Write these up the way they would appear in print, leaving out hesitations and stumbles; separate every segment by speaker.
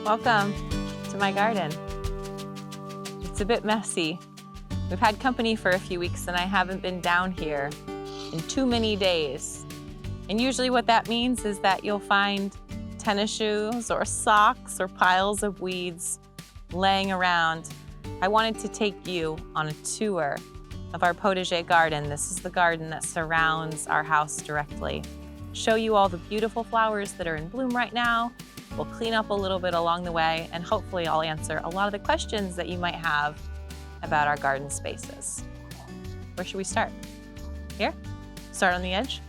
Speaker 1: Welcome to my garden. It's a bit messy. We've had company for a few weeks and I haven't been down here in too many days. And usually what that means is that you'll find tennis shoes or socks or piles of weeds laying around. I wanted to take you on a tour of our Potager garden. This is the garden that surrounds our house directly. Show you all the beautiful flowers that are in bloom right now. We'll clean up a little bit along the way, and hopefully I'll answer a lot of the questions that you might have about our garden spaces. Where should we start? Here? Start on the edge?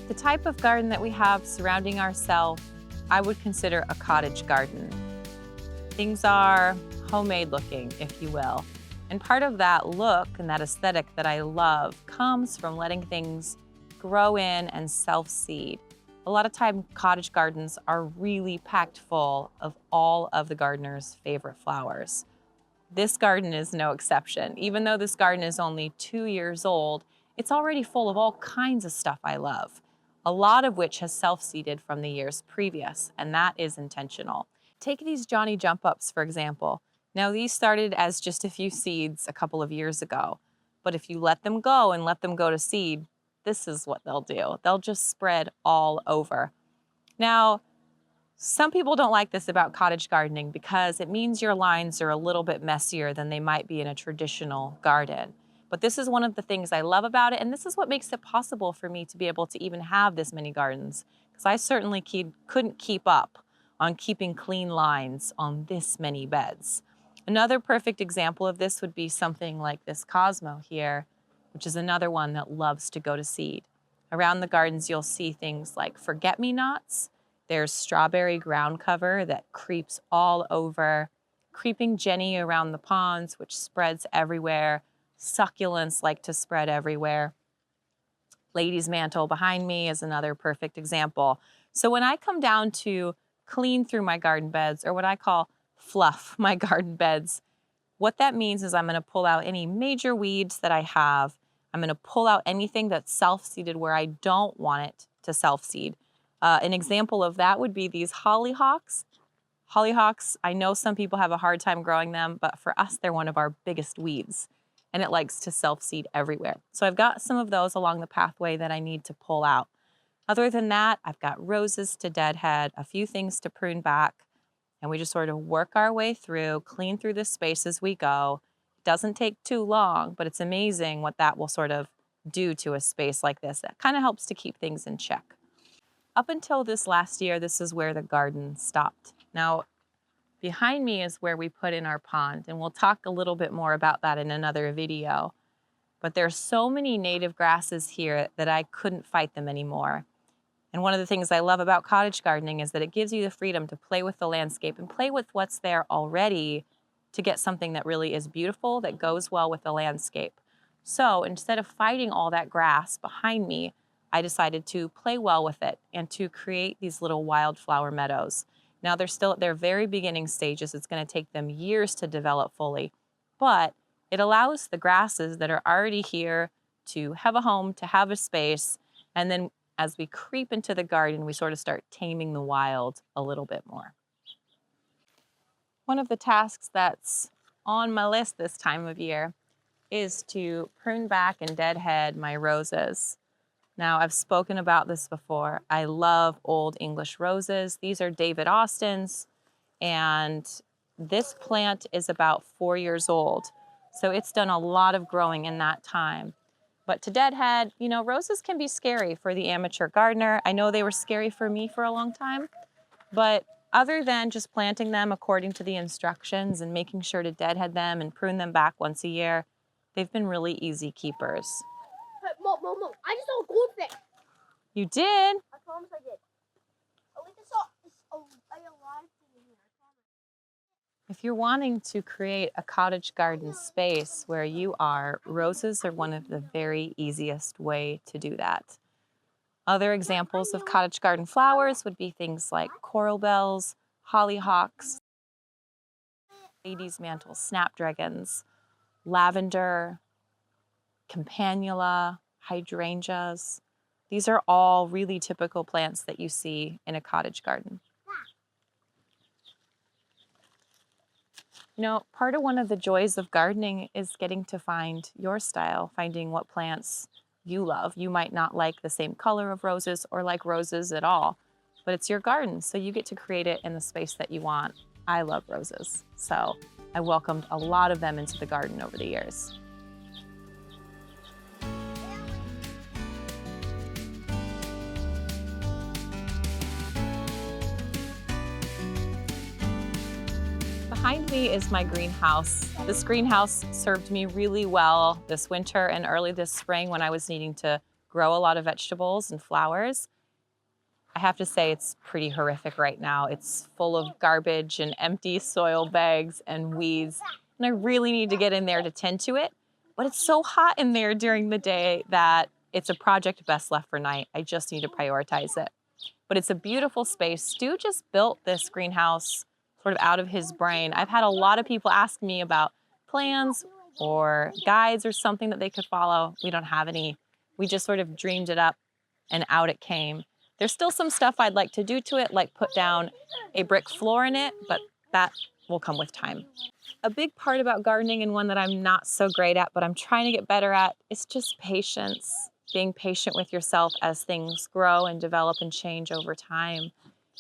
Speaker 1: The type of garden that we have surrounding ourselves, I would consider a cottage garden. Things are homemade looking, if you will. And part of that look and that aesthetic that I love comes from letting things grow in and self-seed. A lot of time, cottage gardens are really packed full of all of the gardener's favorite flowers. This garden is no exception. Even though this garden is only 2 years old, it's already full of all kinds of stuff I love, a lot of which has self-seeded from the years previous, and that is intentional. Take these Johnny Jump Ups, for example. Now, these started as just a few seeds a couple of years ago, but if you let them go and let them go to seed, this is what they'll do. They'll just spread all over. Now, some people don't like this about cottage gardening because it means your lines are a little bit messier than they might be in a traditional garden. But this is one of the things I love about it, and this is what makes it possible for me to be able to even have this many gardens, because I certainly couldn't keep up on keeping clean lines on this many beds. Another perfect example of this would be something like this Cosmo here, which is another one that loves to go to seed. Around the gardens, you'll see things like forget-me-nots. There's strawberry ground cover that creeps all over. Creeping Jenny around the ponds, which spreads everywhere. Succulents like to spread everywhere. Lady's mantle behind me is another perfect example. So when I come down to clean through my garden beds, or what I call fluff my garden beds, what that means is I'm going to pull out any major weeds that I have. I'm going to pull out anything that's self-seeded where I don't want it to self-seed. An example of that would be these hollyhocks. Hollyhocks, I know some people have a hard time growing them, but for us, they're one of our biggest weeds, and it likes to self-seed everywhere. So I've got some of those along the pathway that I need to pull out. Other than that, I've got roses to deadhead, a few things to prune back, and we just sort of work our way through, clean through the space as we go. It doesn't take too long, but it's amazing what that will sort of do to a space like this. It kind of helps to keep things in check. Up until this last year, this is where the garden stopped. Now, behind me is where we put in our pond, and we'll talk a little bit more about that in another video. But there's so many native grasses here that I couldn't fight them anymore. And one of the things I love about cottage gardening is that it gives you the freedom to play with the landscape and play with what's there already to get something that really is beautiful, that goes well with the landscape. So instead of fighting all that grass behind me, I decided to play well with it and to create these little wildflower meadows. Now they're still at their very beginning stages. It's going to take them years to develop fully, but it allows the grasses that are already here to have a home, to have a space, and then as we creep into the garden, we sort of start taming the wild a little bit more. One of the tasks that's on my list this time of year is to prune back and deadhead my roses. Now, I've spoken about this before. I love old English roses. These are David Austin's, and this plant is about 4 years old. So it's done a lot of growing in that time. But to deadhead, you know, roses can be scary for the amateur gardener. I know they were scary for me for a long time, but other than just planting them according to the instructions and making sure to deadhead them and prune them back once a year, they've been really easy keepers.
Speaker 2: Hey, Mom, I just saw a goldfish.
Speaker 1: You did?
Speaker 2: I promise I did. Oh, we just saw a live thing in here.
Speaker 1: If you're wanting to create a cottage garden space where you are, roses are one of the very easiest way to do that. Other examples of cottage garden flowers would be things like coral bells, hollyhocks, lady's mantle snapdragons, lavender, campanula, hydrangeas. These are all really typical plants that you see in a cottage garden. You know, part of one of the joys of gardening is getting to find your style, finding what plants you love. You might not like the same color of roses or like roses at all, but it's your garden, so you get to create it in the space that you want. I love roses, so I welcomed a lot of them into the garden over the years. Behind me is my greenhouse. This greenhouse served me really well this winter and early this spring when I was needing to grow a lot of vegetables and flowers. I have to say it's pretty horrific right now. It's full of garbage and empty soil bags and weeds, and I really need to get in there to tend to it. But it's so hot in there during the day that it's a project best left for night. I just need to prioritize it. But it's a beautiful space. Stu just built this greenhouse sort of out of his brain. I've had a lot of people ask me about plans or guides or something that they could follow. We don't have any. We just sort of dreamed it up and out it came. There's still some stuff I'd like to do to it, like put down a brick floor in it, but that will come with time. A big part about gardening, and one that I'm not so great at, but I'm trying to get better at, is just patience. Being patient with yourself as things grow and develop and change over time.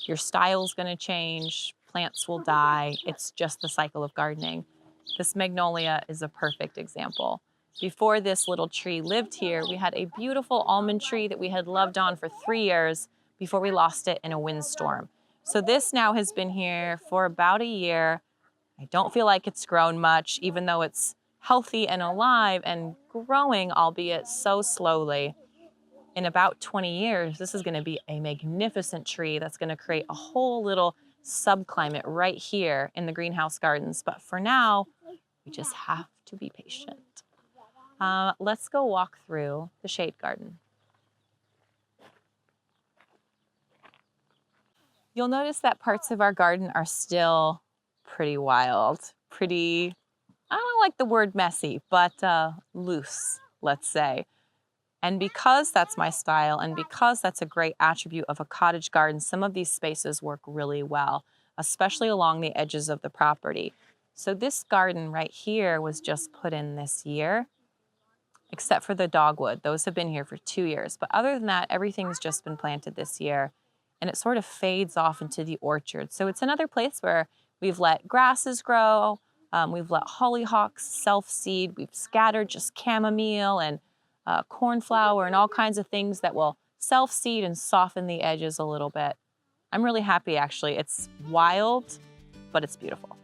Speaker 1: Your style's gonna change, plants will die. It's just the cycle of gardening. This magnolia is a perfect example. Before this little tree lived here, we had a beautiful almond tree that we had loved on for 3 years before we lost it in a windstorm. So this now has been here for about a year. I don't feel like it's grown much, even though it's healthy and alive and growing, albeit so slowly. In about 20 years, this is gonna be a magnificent tree that's gonna create a whole little subclimate right here in the greenhouse gardens. But for now, we just have to be patient. Let's go walk through the shade garden. You'll notice that parts of our garden are still pretty wild, pretty, I don't like the word messy, but loose, let's say. And because that's my style and because that's a great attribute of a cottage garden, some of these spaces work really well, especially along the edges of the property. So this garden right here was just put in this year, except for the dogwood. Those have been here for 2 years. But other than that, everything's just been planted this year, and it sort of fades off into the orchard. So it's another place where we've let grasses grow, we've let hollyhocks self-seed, we've scattered just chamomile and cornflower and all kinds of things that will self-seed and soften the edges a little bit. I'm really happy, actually. It's wild, but it's beautiful.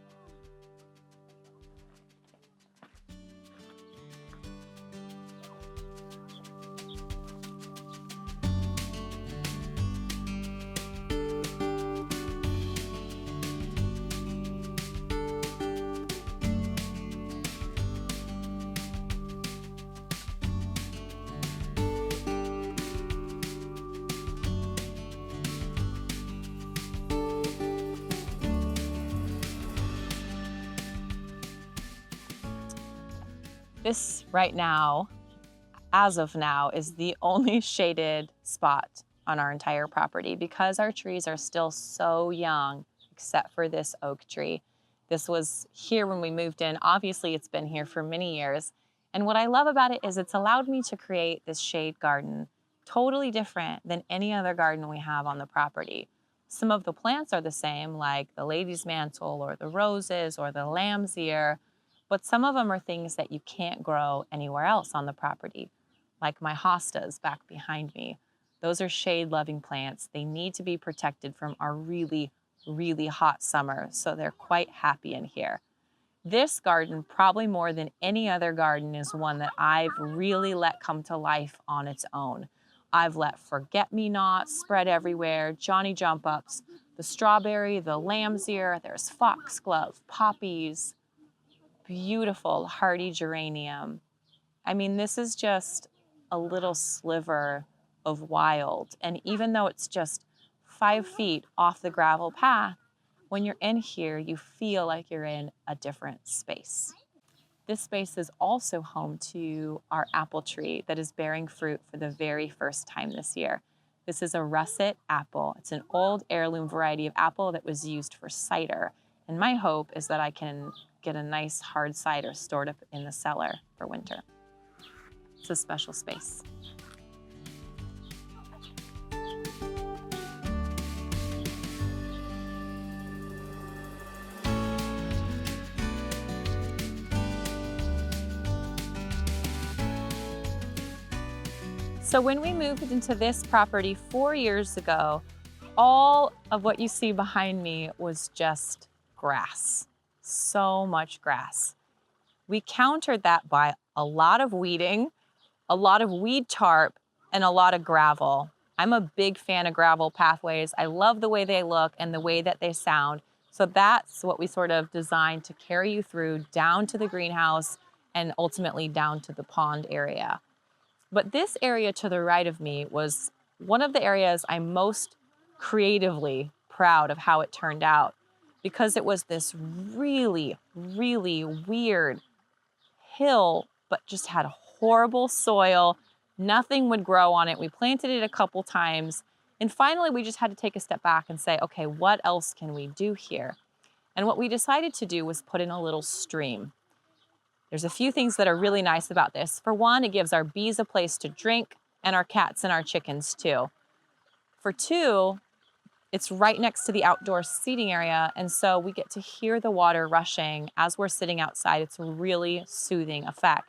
Speaker 1: This right now, as of now, is the only shaded spot on our entire property because our trees are still so young, except for this oak tree. This was here when we moved in. Obviously, it's been here for many years. And what I love about it is it's allowed me to create this shade garden totally different than any other garden we have on the property. Some of the plants are the same, like the lady's mantle or the roses or the lamb's ear, but some of them are things that you can't grow anywhere else on the property, like my hostas back behind me. Those are shade-loving plants. They need to be protected from our really, really hot summer, so they're quite happy in here. This garden, probably more than any other garden, is one that I've really let come to life on its own. I've let forget-me-nots spread everywhere, Johnny jump-ups, the strawberry, the lamb's ear, there's foxglove, poppies, beautiful hardy geranium. I mean, this is just a little sliver of wild. And even though it's just 5 feet off the gravel path, when you're in here, you feel like you're in a different space. This space is also home to our apple tree that is bearing fruit for the very first time this year. This is a russet apple. It's an old heirloom variety of apple that was used for cider. And my hope is that I can get a nice hard cider stored up in the cellar for winter. It's a special space. So when we moved into this property 4 years ago, all of what you see behind me was just grass. So much grass. We countered that by a lot of weeding, a lot of weed tarp, and a lot of gravel. I'm a big fan of gravel pathways. I love the way they look and the way that they sound. So that's what we sort of designed to carry you through down to the greenhouse and ultimately down to the pond area. But this area to the right of me was one of the areas I'm most creatively proud of how it turned out, because it was this really, really weird hill, but just had horrible soil. Nothing would grow on it. We planted it a couple times, and finally we just had to take a step back and say, okay, what else can we do here? And what we decided to do was put in a little stream. There's a few things that are really nice about this. For one, it gives our bees a place to drink, and our cats and our chickens too. For two, it's right next to the outdoor seating area, and so we get to hear the water rushing as we're sitting outside. It's a really soothing effect.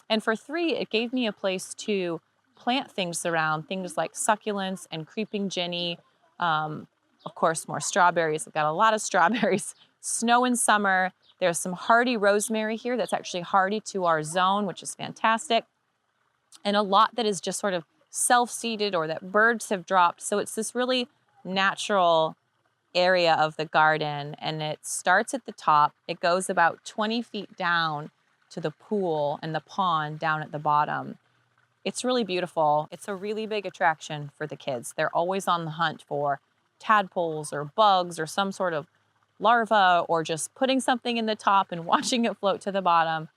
Speaker 1: And for three, it gave me a place to plant things around, things like succulents and creeping jenny, of course, more strawberries. We've got a lot of strawberries. Snow in summer. There's some hardy rosemary here that's actually hardy to our zone, which is fantastic. And a lot that is just sort of self-seeded or that birds have dropped. So it's this really natural area of the garden, and it starts at the top. It goes about 20 feet down to the pool and the pond down at the bottom. It's really beautiful. It's a really big attraction for the kids. They're always on the hunt for tadpoles or bugs or some sort of larva, or just putting something in the top and watching it float to the bottom.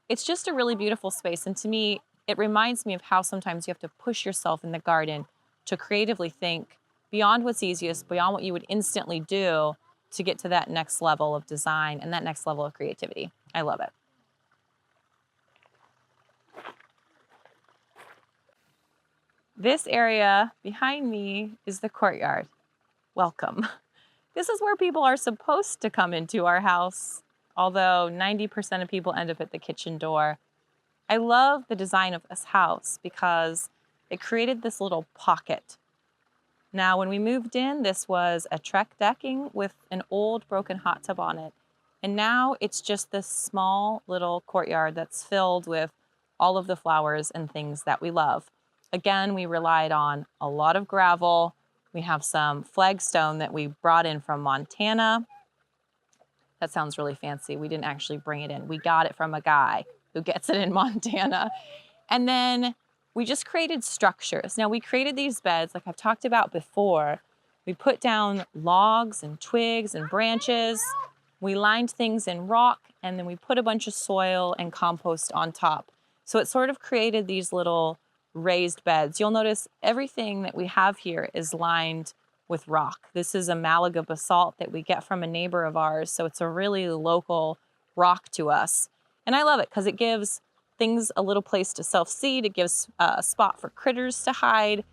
Speaker 1: It's just a really beautiful space. And to me, it reminds me of how sometimes you have to push yourself in the garden to creatively think beyond what's easiest, beyond what you would instantly do to get to that next level of design and that next level of creativity. I love it. This area behind me is the courtyard. Welcome. This is where people are supposed to come into our house, although 90% of people end up at the kitchen door. I love the design of this house because it created this little pocket. Now, when we moved in, this was a Trek decking with an old broken hot tub on it. And now it's just this small little courtyard that's filled with all of the flowers and things that we love. Again, we relied on a lot of gravel. We have some flagstone that we brought in from Montana. That sounds really fancy. We didn't actually bring it in. We got it from a guy who gets it in Montana. And then we just created structures. Now, we created these beds like I've talked about before. We put down logs and twigs and branches. We lined things in rock, and then we put a bunch of soil and compost on top. So it sort of created these little raised beds. You'll notice everything that we have here is lined with rock. This is a Malaga basalt that we get from a neighbor of ours, so it's a really local rock to us. And I love it because it gives things a little place to self-seed. It gives a spot for critters to hide,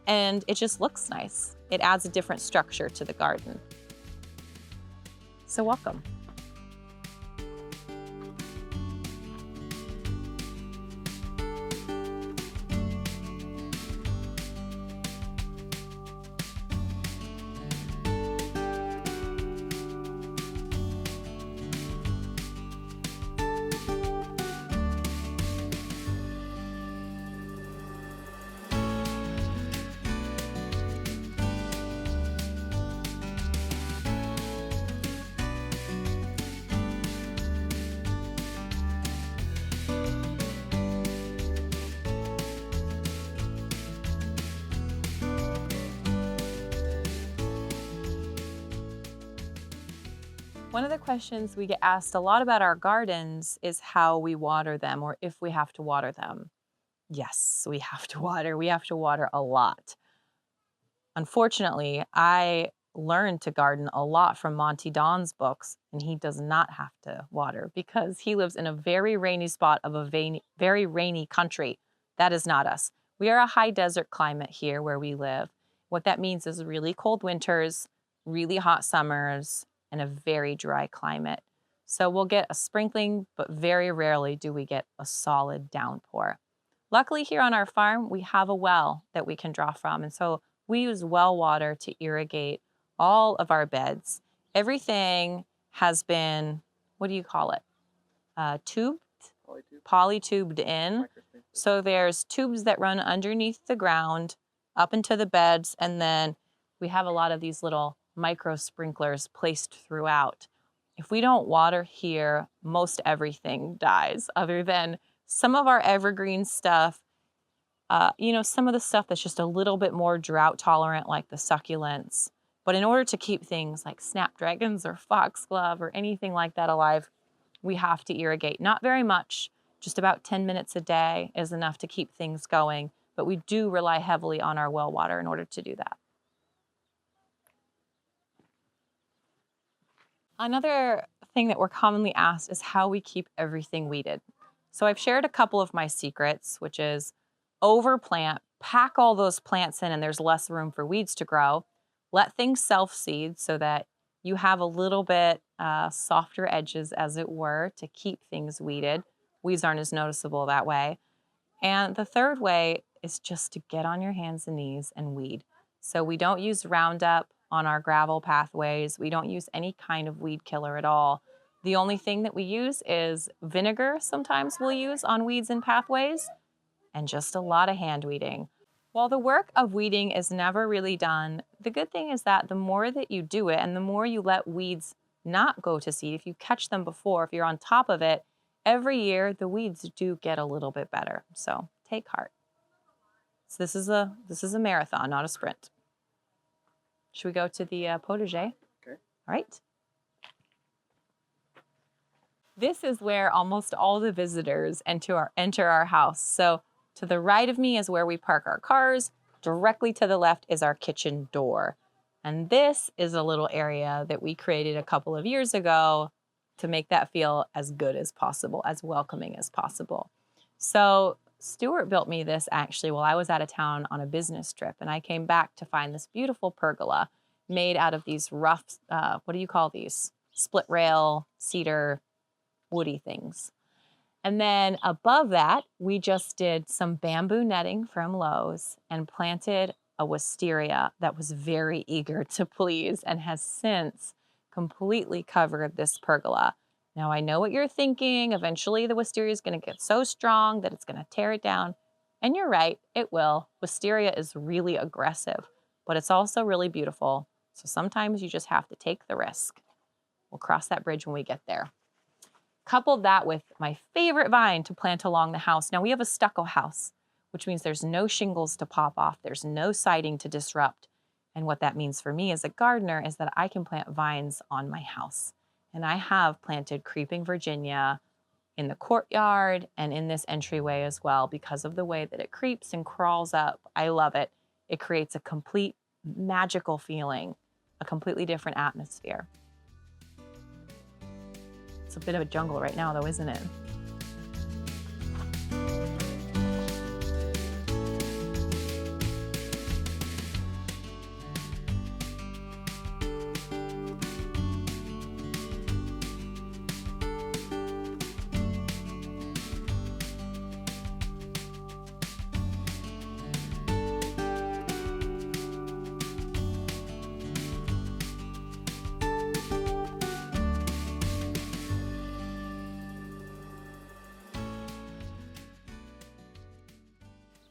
Speaker 1: and it just looks nice. It adds a different structure to the garden. So welcome. One of the questions we get asked a lot about our gardens is how we water them, or if we have to water them. Yes, we have to water. We have to water a lot. Unfortunately, I learned to garden a lot from Monty Don's books, and he does not have to water because he lives in a very rainy spot of a very rainy country. That is not us. We are a high desert climate here where we live. What that means is really cold winters, really hot summers, and a very dry climate. So we'll get a sprinkling, but very rarely do we get a solid downpour. Luckily here on our farm, we have a well that we can draw from, and so we use well water to irrigate all of our beds. Everything has been, what do you call it? Tubed? Polytubed in. So there's tubes that run underneath the ground, up into the beds, and then we have a lot of these little micro sprinklers placed throughout. If we don't water here, most everything dies, other than some of our evergreen stuff. Some of the stuff that's just a little bit more drought tolerant, like the succulents. But in order to keep things like snapdragons or foxglove or anything like that alive, we have to irrigate. Not very much, just about 10 minutes a day is enough to keep things going. But we do rely heavily on our well water in order to do that. Another thing that we're commonly asked is how we keep everything weeded. So I've shared a couple of my secrets, which is overplant, pack all those plants in and there's less room for weeds to grow. Let things self-seed so that you have a little bit softer edges, as it were, to keep things weeded. Weeds aren't as noticeable that way. And the third way is just to get on your hands and knees and weed. So we don't use Roundup on our gravel pathways. We don't use any kind of weed killer at all. The only thing that we use is vinegar sometimes we'll use on weeds and pathways, and just a lot of hand weeding. While the work of weeding is never really done, the good thing is that the more that you do it and the more you let weeds not go to seed, if you catch them before, if you're on top of it, every year the weeds do get a little bit better. So take heart. So this is a marathon, not a sprint. Should we go to the potager?
Speaker 3: Okay.
Speaker 1: All right. This is where almost all the visitors enter our house. So to the right of me is where we park our cars. Directly to the left is our kitchen door. And this is a little area that we created a couple of years ago to make that feel as good as possible, as welcoming as possible. So Stuart built me this actually while I was out of town on a business trip, and I came back to find this beautiful pergola made out of these rough, what do you call these? Split rail, cedar, woody things. And then above that, we just did some bamboo netting from Lowe's and planted a wisteria that was very eager to please and has since completely covered this pergola. Now, I know what you're thinking. Eventually, the wisteria is going to get so strong that it's going to tear it down. And you're right, it will. Wisteria is really aggressive, but it's also really beautiful. So sometimes you just have to take the risk. We'll cross that bridge when we get there. Coupled that with my favorite vine to plant along the house. Now, we have a stucco house, which means there's no shingles to pop off. There's no siding to disrupt. And what that means for me as a gardener is that I can plant vines on my house. And I have planted creeping Virginia in the courtyard and in this entryway as well because of the way that it creeps and crawls up. I love it. It creates a complete magical feeling, a completely different atmosphere. It's a bit of a jungle right now though, isn't it?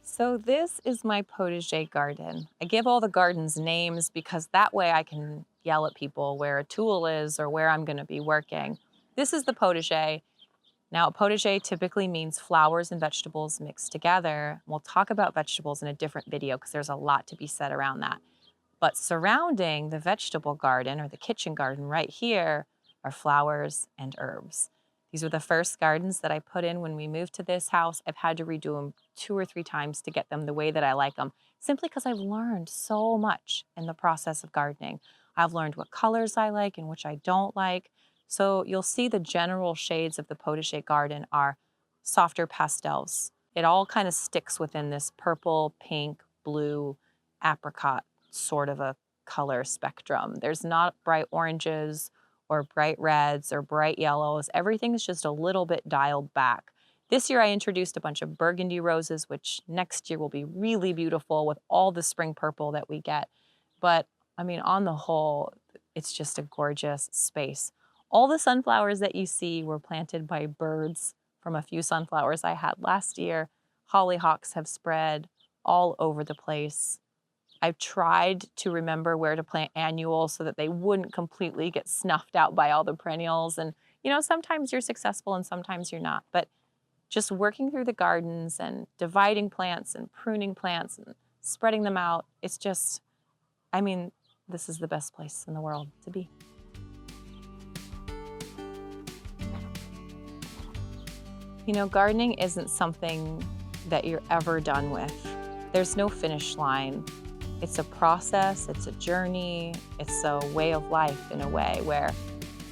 Speaker 1: So this is my potager garden. I give all the gardens names because that way I can yell at people where a tool is or where I'm going to be working. This is the potager. Now, a potager typically means flowers and vegetables mixed together. We'll talk about vegetables in a different video because there's a lot to be said around that. But surrounding the vegetable garden or the kitchen garden right here are flowers and herbs. These are the first gardens that I put in when we moved to this house. I've had to redo them 2 or 3 times to get them the way that I like them, simply because I've learned so much in the process of gardening. I've learned what colors I like and which I don't like. So you'll see the general shades of the Potager garden are softer pastels. It all kind of sticks within this purple, pink, blue, apricot sort of a color spectrum. There's not bright oranges or bright reds or bright yellows. Everything is just a little bit dialed back. This year I introduced a bunch of burgundy roses, which next year will be really beautiful with all the spring purple that we get. But I mean, on the whole, it's just a gorgeous space. All the sunflowers that you see were planted by birds from a few sunflowers I had last year. Hollyhocks have spread all over the place. I've tried to remember where to plant annuals so that they wouldn't completely get snuffed out by all the perennials. And, you know, sometimes you're successful and sometimes you're not. But just working through the gardens and dividing plants and pruning plants and spreading them out, it's just, I mean, this is the best place in the world to be. You know, gardening isn't something that you're ever done with. There's no finish line. It's a process, it's a journey, it's a way of life in a way where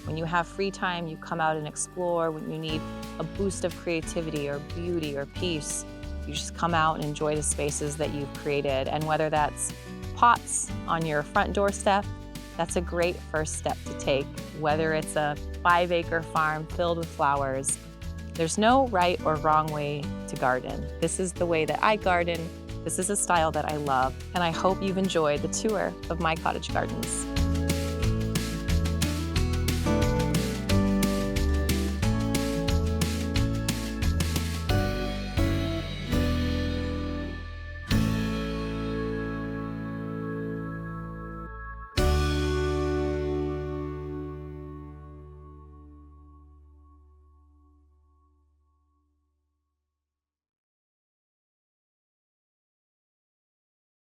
Speaker 1: when you have free time, you come out and explore. When you need a boost of creativity or beauty or peace, you just come out and enjoy the spaces that you've created. And whether that's pots on your front doorstep, that's a great first step to take. Whether it's a 5-acre farm filled with flowers, there's no right or wrong way to garden. This is the way that I garden. This is a style that I love, and I hope you've enjoyed the tour of my cottage gardens.